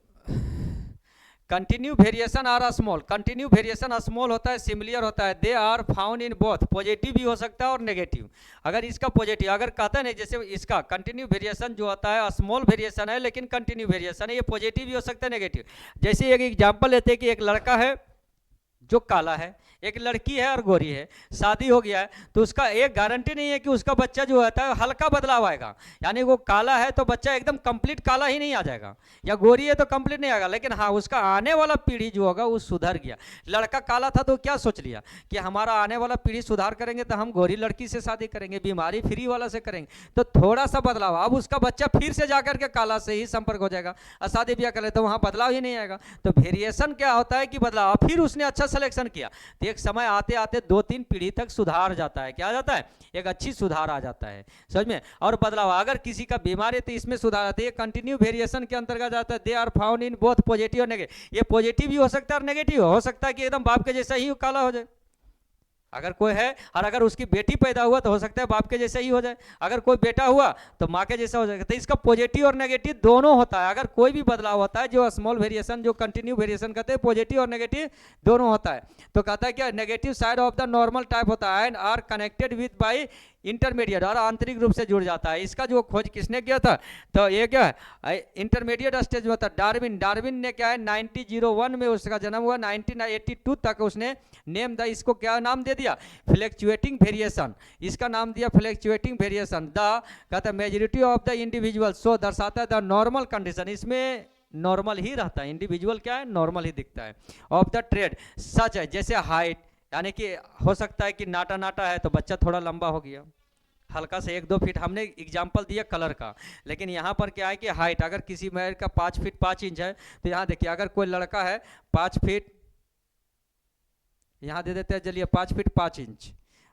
Continue variation are small, continue variation small होता है, सिमिलर होता है, they are found in both, positive भी हो सकता है और नेगेटिव। अगर इसका पॉजिटिव, अगर कहता है नहीं, जैसे इसका कंटिन्यू वेरिएशन जो होता है स्मॉल वेरिएशन है लेकिन कंटिन्यू वेरिएशन है, ये पॉजिटिव भी हो सकता है नेगेटिव। जैसे एक एग्जाम्पल लेते हैं कि एक लड़का है जो काला है, एक लड़की है और गोरी है, शादी हो गया है, तो उसका एक गारंटी नहीं है कि उसका बच्चा जो होता है हल्का बदलाव आएगा, यानी वो काला है तो बच्चा एकदम कंप्लीट काला ही नहीं आ जाएगा, या गोरी है तो कंप्लीट नहीं आएगा, लेकिन हाँ उसका आने वाला पीढ़ी जो होगा वो सुधर गया। लड़का काला था तो क्या सोच लिया कि हमारा आने वाला पीढ़ी सुधार करेंगे तो हम गोरी लड़की से शादी करेंगे, बीमारी फ्री वाला से करेंगे, तो थोड़ा सा बदलाव, अब उसका बच्चा फिर से जाकर के काला से ही संपर्क हो जाएगा और शादी ब्याह कर ले तो वहाँ बदलाव ही नहीं आएगा। तो वेरिएशन क्या होता है कि बदलाव, फिर उसने अच्छा सिलेक्शन किया तो एक समय आते आते 2-3 पीढ़ी तक सुधार जाता है, क्या आ जाता है, एक अच्छी सुधार आ जाता है, समझ में। और बदलाव अगर किसी का बीमारी तो इसमें सुधार आता है, ये कंटिन्यू वेरिएशन के अंतर्गत जाता है। They are found in both positive और नेगेटिव, ये पॉजिटिव भी हो सकता है और नेगेटिव हो सकता है कि एकदम बाप के जैसा ही काला हो जाए, अगर कोई है, और अगर उसकी बेटी पैदा हुआ तो हो सकता है बाप के जैसे ही हो जाए, अगर कोई बेटा हुआ तो माँ के जैसा हो जाएगा। तो इसका पॉजिटिव और नेगेटिव दोनों होता है, अगर कोई भी बदलाव होता है जो स्मॉल वेरिएशन जो कंटिन्यू वेरिएशन कहते हैं, पॉजिटिव और नेगेटिव दोनों होता है। तो कहता है क्या, negative side of the normal type होता है and are connected with by intermediate, और आंतरिक रूप से जुड़ जाता है। इसका जो खोज किसने किया था, तो ये क्या है, इंटरमीडिएट स्टेज में था डार्विन ने क्या है 1901 में उसका जन्म हुआ, 1982 तक उसने नेम द, इसको क्या नाम दे दिया, फ्लैक्चुएटिंग वेरिएशन, इसका नाम दिया फ्लैक्चुएटिंग वेरिएशन। द कहता है मेजॉरिटी ऑफ द इंडिविजुअल, सो दर्शाता है द नॉर्मल कंडीशन, इसमें नॉर्मल ही रहता है, इंडिविजुअल क्या है नॉर्मल ही दिखता है। ऑफ द ट्रेड सच है, जैसे हाइट, यानी कि हो सकता है कि नाटा नाटा है तो बच्चा थोड़ा लंबा हो गया, हल्का से 1-2 फीट, हमने एग्जाम्पल दिया कलर का, लेकिन यहाँ पर क्या है कि हाइट, अगर किसी मेल का 5 फीट 5 इंच है तो यहाँ देखिए अगर कोई लड़का है 5 फीट, यहाँ दे देते हैं चलिए 5 फीट 5 इंच,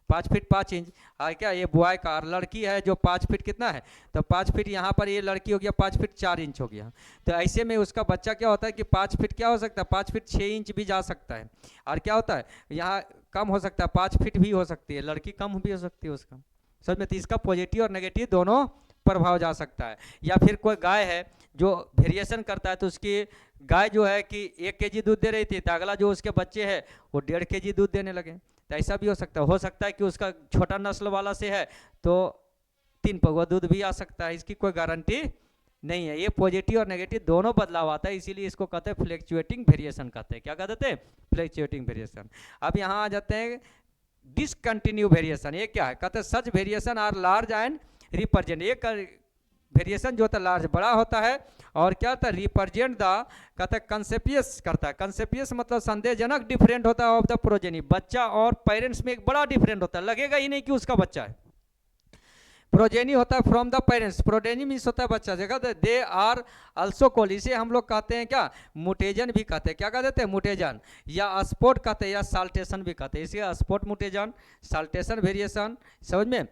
5 फीट 5 इंच, और क्या ये बॉय का, और लड़की है जो 5 फीट कितना है, तो 5 फीट यहाँ पर ये लड़की हो गया 5 फीट 4 इंच हो गया। तो ऐसे में उसका बच्चा क्या होता है कि 5 फीट क्या हो सकता है, 5 फीट 6 इंच भी जा सकता है, और क्या होता है यहाँ कम हो सकता है, 5 फीट भी हो सकती है, लड़की कम भी हो सकती है उसका, समझ में। तो इसका पॉजिटिव और नेगेटिव दोनों प्रभाव जा सकता है। या फिर कोई गाय है जो वेरिएशन करता है, तो उसकी गाय जो है कि 1 केजी दूध दे रही थी, तो अगला जो उसके बच्चे हैं वो 1.5 केजी दूध देने लगे, तो ऐसा भी हो सकता है कि उसका छोटा नस्ल वाला से है तो 3 पगुआ दूध भी आ सकता है, इसकी कोई गारंटी नहीं है। ये पॉजिटिव और नेगेटिव दोनों बदलाव आता है, इसीलिए इसको कहते हैं फ्लैक्चुएटिंग वेरिएशन कहते हैं, क्या कहते हैं, फ्लैक्चुएटिंग वेरिएशन। अब यहाँ आ जाते हैं डिसकंटिन्यू वेरिएशन, ये क्या है, कहते हैं such variation are large and represent, ये वेरिएशन जो होता है लार्ज बड़ा होता है, और क्या होता है रिप्रेजेंट द, कहता है कंसेपियस करता है, कंसेपियस मतलब संदेहजनक डिफरेंट होता है ऑफ द प्रोजेनी, बच्चा और पेरेंट्स में एक बड़ा डिफरेंट होता है, लगेगा ही नहीं कि उसका बच्चा है। प्रोजेनी होता है from the parents, progeny means होता है बच्चा, जगह दे आर अल्सो कॉल, इसे हम लोग कहते हैं क्या, मुटेजन भी कहते हैं, क्या कहते हैं मुटेजन, या स्पोर्ट कहते हैं, या साल्टेशन भी कहते हैं, इसे स्पोर्ट मुटेजन साल्टेशन वेरिएशन, समझ में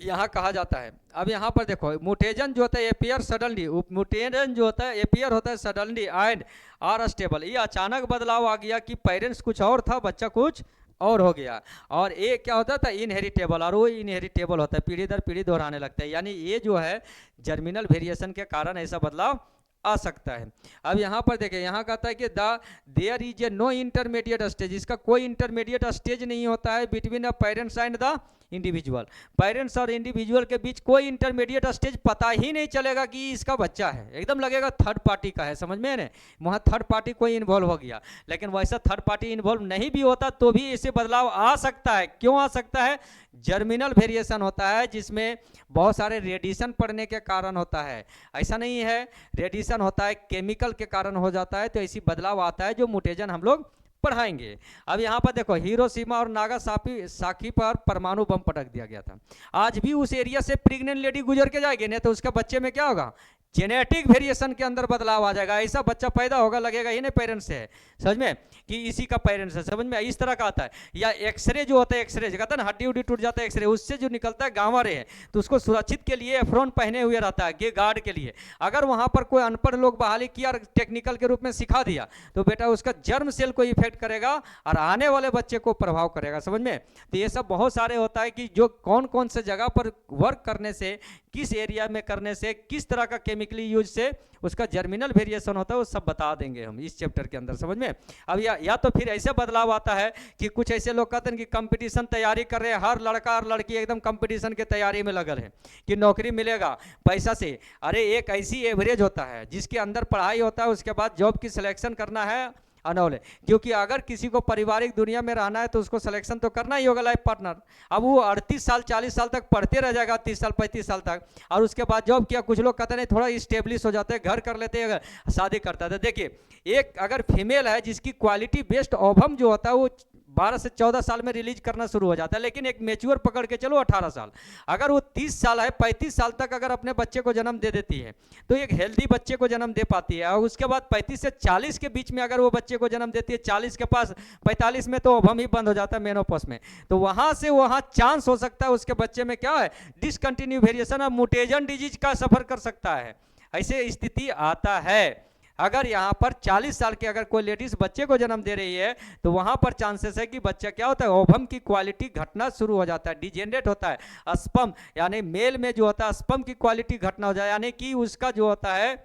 यहाँ कहा जाता है। अब यहाँ पर देखो मुटेजन जो होता है एपियर सडनली, मुटेजन जो होता है एपियर होता है सडनली एंड आर स्टेबल, ये अचानक बदलाव आ गया कि पेरेंट्स कुछ और था बच्चा कुछ और हो गया, और ये क्या होता था इनहेरिटेबल, और वो इनहेरिटेबल होता है, पीढ़ी दर पीढ़ी दोहराने लगता है, यानी ये जो है जर्मिनल वेरिएशन के कारण ऐसा बदलाव आ सकता है। अब यहाँ पर देखें, यहाँ कहता है कि there is a no intermediate stage, इसका कोई इंटरमीडिएट स्टेज नहीं होता है between the parents and the individual. Parents और इंडिविजुअल के बीच कोई इंटरमीडिएट स्टेज पता ही नहीं चलेगा कि इसका बच्चा है, एकदम लगेगा थर्ड पार्टी का है, समझ में ना, वहाँ थर्ड पार्टी कोई इन्वॉल्व हो गया। लेकिन वैसा थर्ड पार्टी इन्वॉल्व नहीं भी होता तो भी ऐसे बदलाव आ सकता है। क्यों आ सकता है? जर्मिनल वेरिएशन होता है जिसमें बहुत सारे रेडिएशन पड़ने के कारण होता है। ऐसा नहीं है रेडिएशन होता है केमिकल के कारण हो जाता है, तो ऐसी बदलाव आता है जो म्यूटेशन हम लोग पढ़ाएंगे। अब यहाँ पर देखो, हिरोशिमा और नागासाकी पर परमाणु बम पटक दिया गया था। आज भी उस एरिया से प्रेग्नेंट लेडी गुजर के जाएगी नहीं तो उसके बच्चे में क्या होगा? जेनेटिक वेरिएशन के अंदर बदलाव आ जाएगा। ऐसा बच्चा पैदा होगा, लगेगा ही नहीं पेरेंट्स से है, समझ में, कि इसी का पेरेंट्स है, समझ में, इस तरह का आता है। या एक्सरे जो होता है, एक्सरे कहता है ना, हड्डी उड्डी टूट जाता है, एक्सरे, उससे जो निकलता है गामा रे है, तो उसको सुरक्षित के लिए एफ्रॉन पहने हुए रहता है, ये गार्ड के लिए। अगर वहां पर कोई अनपढ़ लोग बहाली किया और टेक्निकल के रूप में सिखा दिया तो बेटा उसका जर्म सेल को इफेक्ट करेगा और आने वाले बच्चे को प्रभाव करेगा, समझ में। तो ये सब बहुत सारे होता है कि जो कौन कौन से जगह पर वर्क करने से, किस एरिया में करने से, किस तरह का केमिकली यूज से उसका जर्मिनल वेरिएशन होता है, वो सब बता देंगे हम इस चैप्टर के अंदर, समझ में। अब या तो फिर ऐसे बदलाव आता है कि कुछ ऐसे लोग कहते हैं कि कंपटीशन तैयारी कर रहे हैं, हर लड़का और लड़की एकदम कंपटीशन के तैयारी में लगल है कि नौकरी मिलेगा पैसा से। अरे एक ऐसी एवरेज होता है जिसके अंदर पढ़ाई होता है, उसके बाद जॉब की सिलेक्शन करना है अनौले, क्योंकि अगर किसी को पारिवारिक दुनिया में रहना है तो उसको सिलेक्शन तो करना ही होगा लाइफ पार्टनर। अब वो 38 साल 40 साल तक पढ़ते रह जाएगा, 30 साल 35 साल तक, और उसके बाद जॉब किया। कुछ लोग कहते हैं थोड़ा इस्टेब्लिश हो जाते हैं, घर कर लेते हैं, शादी करता है। तो देखिए, एक अगर फीमेल है जिसकी क्वालिटी बेस्ड ओवम जो होता है वो 12 से 14 साल में रिलीज करना शुरू हो जाता है, लेकिन एक मेच्योर पकड़ के चलो 18 साल। अगर वो 30 साल है, 35 साल तक अगर अपने बच्चे को जन्म दे देती है तो एक हेल्दी बच्चे को जन्म दे पाती है। और उसके बाद 35 से 40 के बीच में अगर वो बच्चे को जन्म देती है, 40 के पास 45 में तो ओवम ही बंद हो जाता है मेनोपॉज में, तो वहां से वहां चांस हो सकता है उसके बच्चे में क्या है, डिसकंटिन्यू वेरिएशन और म्यूटेशन डिजीज का सफर कर सकता है। ऐसे स्थिति आता है। अगर यहाँ पर 40 साल के अगर कोई लेडीज बच्चे को जन्म दे रही है तो वहां पर चांसेस है कि बच्चा क्या होता है, ओवम की क्वालिटी घटना शुरू हो जाता है, डिजेनरेट होता है। स्पर्म यानी मेल में जो होता है स्पर्म की क्वालिटी घटना हो जाए, यानी कि उसका जो होता है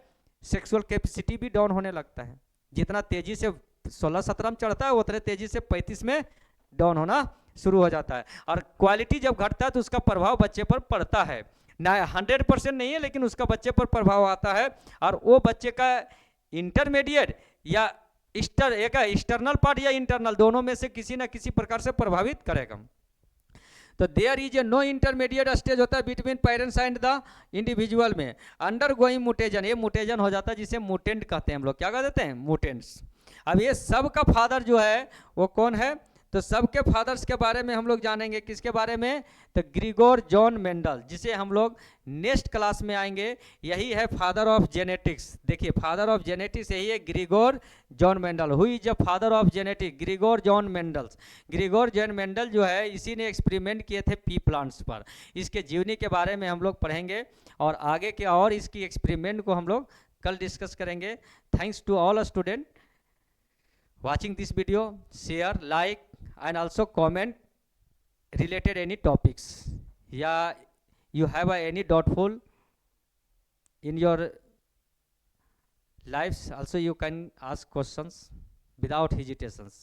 सेक्सुअल कैपेसिटी भी डाउन होने लगता है। जितना तेजी से 16-17 में चढ़ता है उतने तेजी से 35 में डाउन होना शुरू हो जाता है। और क्वालिटी जब घटता है तो उसका प्रभाव बच्चे पर पड़ता है ना, 100% नहीं है लेकिन उसका बच्चे पर प्रभाव आता है। और वो बच्चे का इंटरमीडिएट या एक्सटर्नल पार्ट या इंटरनल, दोनों में से किसी ना किसी प्रकार से प्रभावित करेगा। तो there is a no intermediate stage होता है between parents and the individual में अंडर गोइंग म्यूटेशन। ये म्यूटेशन हो जाता है जिसे म्यूटेंट कहते हैं हम लोग, क्या कह देते हैं, म्यूटेंट्स। अब ये सब का फादर जो है वो कौन है, तो सबके फादर्स के बारे में हम लोग जानेंगे। किसके बारे में, तो ग्रिगोर जॉन मेंडल, जिसे हम लोग नेक्स्ट क्लास में आएंगे। यही है फादर ऑफ जेनेटिक्स। देखिए फादर ऑफ जेनेटिक्स यही है Grigor John Mendel. Who is the father of genetics, Grigor John Mendel. Grigor John Mendel जो है इसी ने एक्सपेरिमेंट किए थे पी प्लांट्स पर। इसके जीवनी के बारे में हम लोग पढ़ेंगे और आगे के और इसकी एक्सपेरिमेंट को हम लोग कल डिस्कस करेंगे। Thanks to all student watching this video. Share, like and also comment related any topics. Yeah, you have any doubtful in your lives, also you can ask questions without hesitations.